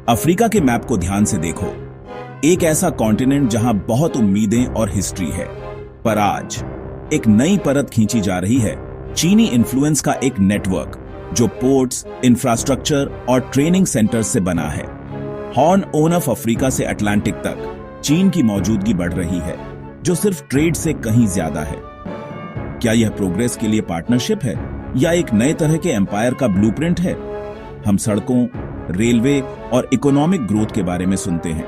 Africa के map को ध्यान से देखो। एक ऐसा कॉन्टिनेंट जहां बहुत उम्मीदें और हिस्ट्री है, पर आज एक नई परत खींची जा रही है। चीनी इन्फ्लुएंस का एक नेटवर्क जो पोर्ट्स, इंफ्रास्ट्रक्चर और ट्रेनिंग सेंटर्स से बना है। हॉर्न ऑफ अफ्रीका से अटलांटिक तक चीन की मौजूदगी बढ़ रही है, जो सिर्फ ट्रेड से कहीं ज्यादा है। क्या यह प्रोग्रेस के लिए पार्टनरशिप है या एक नए तरह के एम्पायर का ब्लूप्रिंट है? हम सड़कों, रेलवे और इकोनॉमिक ग्रोथ के बारे में सुनते हैं,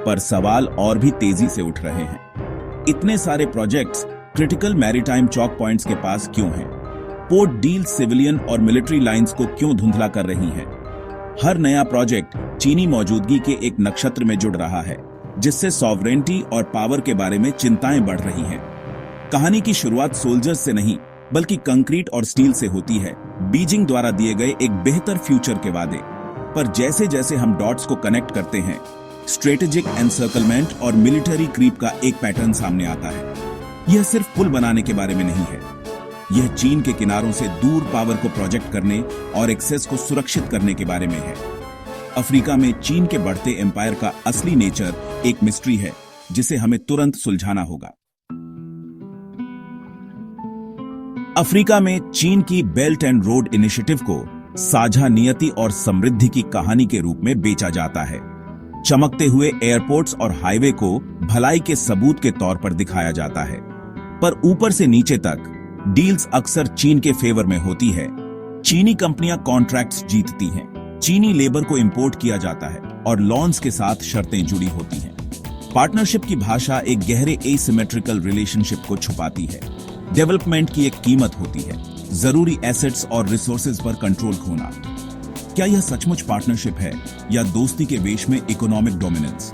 पर सवाल और भी तेजी से उठ रहे हैं। इतने सारे projects critical maritime chalk points के पास क्यों हैं? पोर्ट डील सिविलियन और मिलिट्री लाइंस को क्यों धुंधला कर रही हैं? हर नया प्रोजेक्ट चीनी मौजूदगी के एक नक्षत्र में जुड़ रहा है, जिससे सॉवरेंटी और पावर के बारे में चिंताएं बढ़ रही हैं। कहानी की शुरुआत सोल्जर्स से नहीं, बल्कि कंक्रीट और स्टील से होती है, बीजिंग द्वारा दिए गए एक बेहतर फ्यूचर के वादे। पर जैसे जैसे हम डॉट्स को कनेक्ट करते हैं, स्ट्रेटेजिक एनसर्कलमेंट और मिलिट्री क्रीप का एक पैटर्न सामने आता है। यह सिर्फ पुल बनाने के बारे में नहीं है, यह चीन के किनारों से दूर पावर को प्रोजेक्ट करने और एक्सेस को सुरक्षित करने के बारे में है। अफ्रीका में चीन के बढ़ते एम्पायर का असली नेचर एक मिस्ट्री है, जिसे हमें तुरंत सुलझाना होगा। अफ्रीका में चीन की बेल्ट एंड रोड इनिशिएटिव को साझा नियति और समृद्धि की कहानी के रूप में बेचा जाता है। चमकते हुए एयरपोर्ट्स और हाईवे को भलाई के सबूत के तौर पर दिखाया जाता है, पर ऊपर से नीचे तक डील्स अक्सर चीन के फेवर में होती है। चीनी कंपनियां कॉन्ट्रैक्ट्स जीतती हैं, चीनी लेबर को इंपोर्ट किया जाता है और लॉन्स के साथ शर्तें जुड़ी होती हैं। पार्टनरशिप की भाषा एक गहरे एसिमेट्रिकल रिलेशनशिप को छुपाती है। डेवलपमेंट की एक कीमत होती है, जरूरी एसेट्स और रिसोर्सेज पर कंट्रोल खोना। क्या यह सचमुच पार्टनरशिप है या दोस्ती के वेश में economic dominance?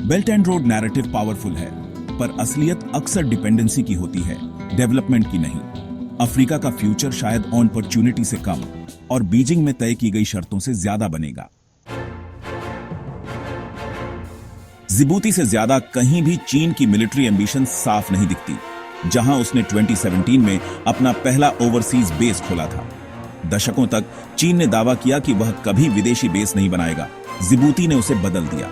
Belt and road narrative powerful है, पर असलियत अक्सर डिपेंडेंसी की होती है, डेवलपमेंट की नहीं। अफ्रीका का फ्यूचर शायद अपॉर्चुनिटी से कम और बीजिंग में तय की गई शर्तों से ज्यादा बनेगा। जिबूती से ज्यादा कहीं भी चीन की मिलिट्री एम्बिशन साफ नहीं दिखती, जहां उसने 2017 में अपना पहला ओवरसीज बेस खोला था। दशकों तक चीन ने दावा किया कि वह कभी विदेशी बेस नहीं बनाएगा। जिबूती ने उसे बदल दिया।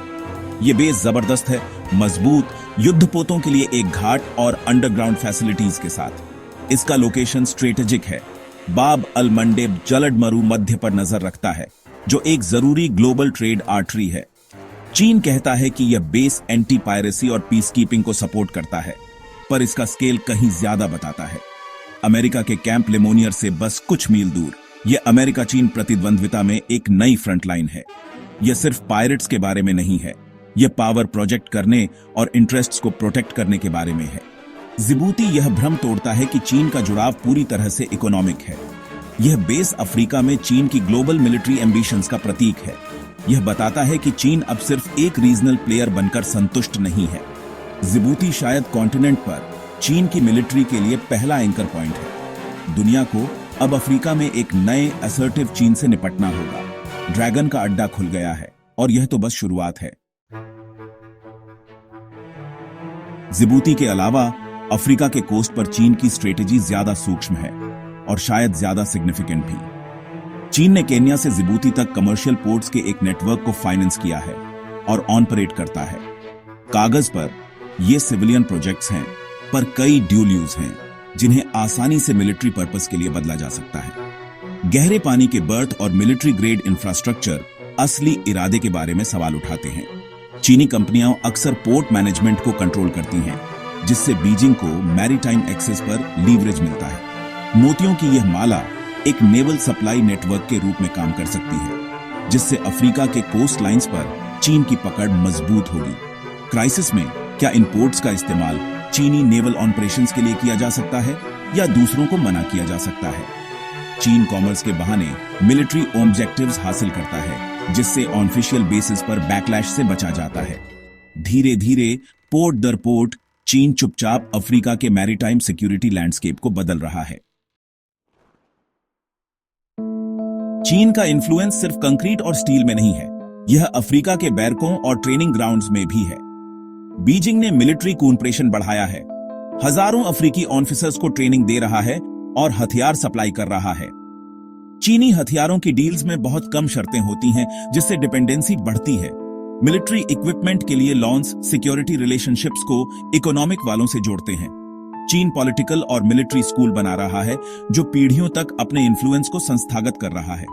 यह बेस जबरदस्त है, मजबूत, युद्धपोतों के लिए एक घाट और अंडरग्राउंड फैसिलिटीज के साथ। इसका लोकेशन स्ट्रेटेजिक है। बाब अल मंडेब जलड मरु मध्य पर नजर रखता है, जो एक जरूरी ग्लोबल ट्रेड आर्टरी है। चीन कहता है कि यह बेस एंटी पायरेसी और पीस कीपिंग को सपोर्ट करता है, पर इसका स्केल कहीं ज्यादा बताता है। अमेरिका के कैंप लेमोनियर से बस कुछ मील दूर यह अमेरिका चीन प्रतिद्वंद्विता में एक नई फ्रंटलाइन है। यह सिर्फ पायरेट्स के बारे में नहीं है, यह पावर प्रोजेक्ट करने और इंटरेस्ट्स को प्रोटेक्ट करने के बारे में है। जिबूती यह भ्रम तोड़ता है कि चीन का जुड़ाव पूरी तरह से इकोनॉमिक है। यह बेस अफ्रीका में चीन की ग्लोबल मिलिट्री एम्बिशंस का प्रतीक है। यह बताता है कि चीन अब सिर्फ एक रीजनल प्लेयर बनकर संतुष्ट नहीं है। जिबूती शायद कॉन्टिनेंट पर चीन की मिलिट्री के लिए पहला एंकर पॉइंट है। दुनिया को अब अफ्रीका में एक नए असर्टिव चीन से निपटना होगा। ड्रैगन का अड्डा खुल गया है और यह तो बस शुरुआत है। जिबूती के अलावा अफ्रीका के कोस्ट पर चीन की स्ट्रेटेजी ज्यादा सूक्ष्म है और शायद ज्यादा सिग्निफिकेंट भी। चीन ने केन्या से जिबूती तक कमर्शियल पोर्ट्स के एक नेटवर्क को फाइनेंस किया है और ऑपरेट करता है। कागज पर ये सिविलियन प्रोजेक्ट्स हैं, पर कई ड्यूल यूज हैं, जिन्हें आसानी से मिलिट्री पर्पस के लिए बदला जा सकता है। गहरे पानी के बर्थ और मिलिट्री ग्रेड इंफ्रास्ट्रक्चर असली इरादे के बारे में सवाल उठाते हैं। चीनी कंपनियां अक्सर पोर्ट मैनेजमेंट को कंट्रोल करती हैं, जिससे बीजिंग को मैरीटाइम एक्सेस पर लीवरेज मिलता है। मोतियों की यह माला एक नेवल सप्लाई नेटवर्क के रूप में काम कर सकती है, जिससे अफ्रीका के कोस्ट लाइंस पर चीन की पकड़ मजबूत होगी। क्राइसिस में क्या इन पोर्ट्स का इस्तेमाल चीनी नेवल ऑपरेशंस के लिए किया जा सकता है या दूसरों को मना किया जा सकता है? चीन कॉमर्स के बहाने मिलिट्री ऑब्जेक्टिव्स हासिल करता है, जिससे ऑफिशियल बेसिस पर बैकलैश से बचा जाता है। धीरे धीरे पोर्ट दर पोर्ट चीन चुपचाप अफ्रीका के मैरीटाइम सिक्योरिटी लैंडस्केप को बदल रहा है। चीन का इन्फ्लुएंस सिर्फ कंक्रीट और स्टील में नहीं है, यह अफ्रीका के बैरकों और ट्रेनिंग ग्राउंड्स में भी है। बीजिंग ने मिलिट्री कूपरेशन बढ़ाया है, हजारों अफ्रीकी ऑफिसर्स को ट्रेनिंग दे रहा है और हथियार सप्लाई कर रहा है। चीनी हथियारों की डील्स में बहुत कम शर्तें होती हैं, जिससे डिपेंडेंसी बढ़ती है। मिलिट्री इक्विपमेंट के लिए लॉन्स सिक्योरिटी रिलेशनशिप्स को इकोनॉमिक वालों से जोड़ते हैं। चीन पॉलिटिकल और मिलिट्री स्कूल बना रहा है, जो पीढ़ियों तक अपने इन्फ्लुएंस को संस्थागत कर रहा है।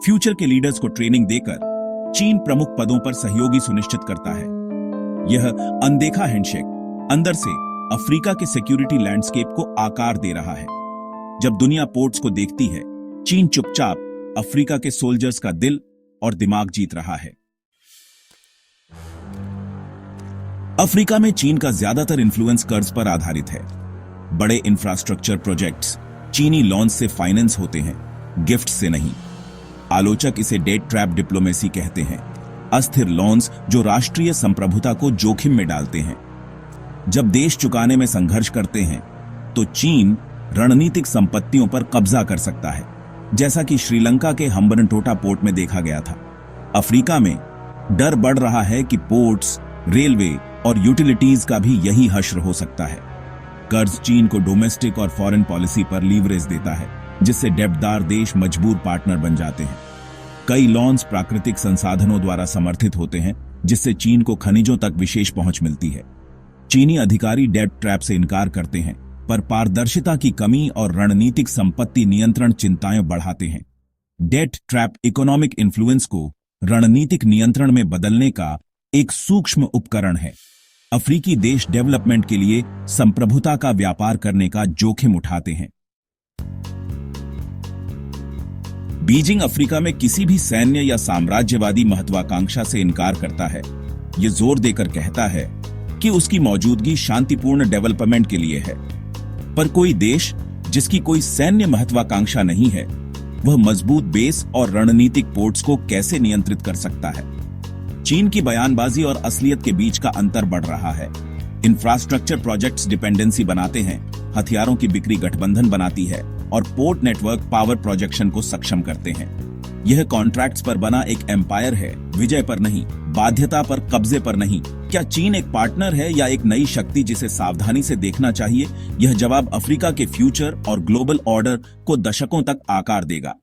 फ्यूचर के लीडर्स को ट्रेनिंग देकर चीन प्रमुख पदों पर सहयोगी सुनिश्चित करता है। यह अनदेखा हैंडशेक अंदर से अफ्रीका के सिक्योरिटी लैंडस्केप को आकार दे रहा है। जब दुनिया पोर्ट्स को देखती है, चीन चुपचाप अफ्रीका के सोल्जर्स का दिल और दिमाग जीत रहा है। अफ्रीका में चीन का ज्यादातर इन्फ्लुएंस कर्ज पर आधारित है। बड़े इंफ्रास्ट्रक्चर प्रोजेक्ट्स चीनी लॉन्स से फाइनेंस होते हैं, गिफ्ट से नहीं। आलोचक इसे डेट ट्रैप डिप्लोमेसी कहते हैं, अस्थिर लॉन्स जो राष्ट्रीय संप्रभुता को जोखिम में डालते हैं। जब देश चुकाने में संघर्ष करते हैं, तो चीन रणनीतिक संपत्तियों पर कब्जा कर सकता है, जैसा कि श्रीलंका के हम्बनटोटा पोर्ट में देखा गया था। अफ्रीका में डर बढ़ रहा है कि पोर्ट्स, रेलवे और यूटिलिटीज का भी यही हश्र हो सकता है। कर्ज चीन को डोमेस्टिक और फॉरेन पॉलिसी पर लीवरेज देता है, जिससे डेब्टदार देश मजबूर पार्टनर बन जाते हैं। कई लॉन्स प्राकृतिक संसाधनों द्वारा समर्थित होते हैं, जिससे चीन को खनिजों तक विशेष पहुंच मिलती है। चीनी अधिकारी डेट ट्रैप से इनकार करते हैं, पर पारदर्शिता की कमी और रणनीतिक संपत्ति नियंत्रण चिंताएं बढ़ाते हैं। डेट ट्रैप इकोनॉमिक इन्फ्लुएंस को रणनीतिक नियंत्रण में बदलने का एक सूक्ष्म उपकरण है। अफ्रीकी देश डेवलपमेंट के लिए संप्रभुता का व्यापार करने का जोखिम उठाते हैं। बीजिंग अफ्रीका में किसी भी सैन्य या साम्राज्यवादी महत्वाकांक्षा से इनकार करता है। यह जोर देकर कहता है कि उसकी मौजूदगी शांतिपूर्ण डेवलपमेंट के लिए है। पर कोई देश जिसकी कोई सैन्य महत्वाकांक्षा नहीं है, वह मजबूत बेस और रणनीतिक पोर्ट्स को कैसे नियंत्रित कर सकता है? चीन की बयानबाजी और असलियत के बीच का अंतर बढ़ रहा है। इंफ्रास्ट्रक्चर प्रोजेक्ट्स डिपेंडेंसी बनाते हैं, हथियारों की बिक्री गठबंधन बनाती है और पोर्ट नेटवर्क पावर प्रोजेक्शन को सक्षम करते हैं। यह कॉन्ट्रैक्ट्स पर बना एक एम्पायर है, विजय पर नहीं, बाध्यता पर, कब्जे पर नहीं। क्या चीन एक पार्टनर है या एक नई शक्ति जिसे सावधानी से देखना चाहिए? यह जवाब अफ्रीका के फ्यूचर और ग्लोबल ऑर्डर को दशकों तक आकार देगा।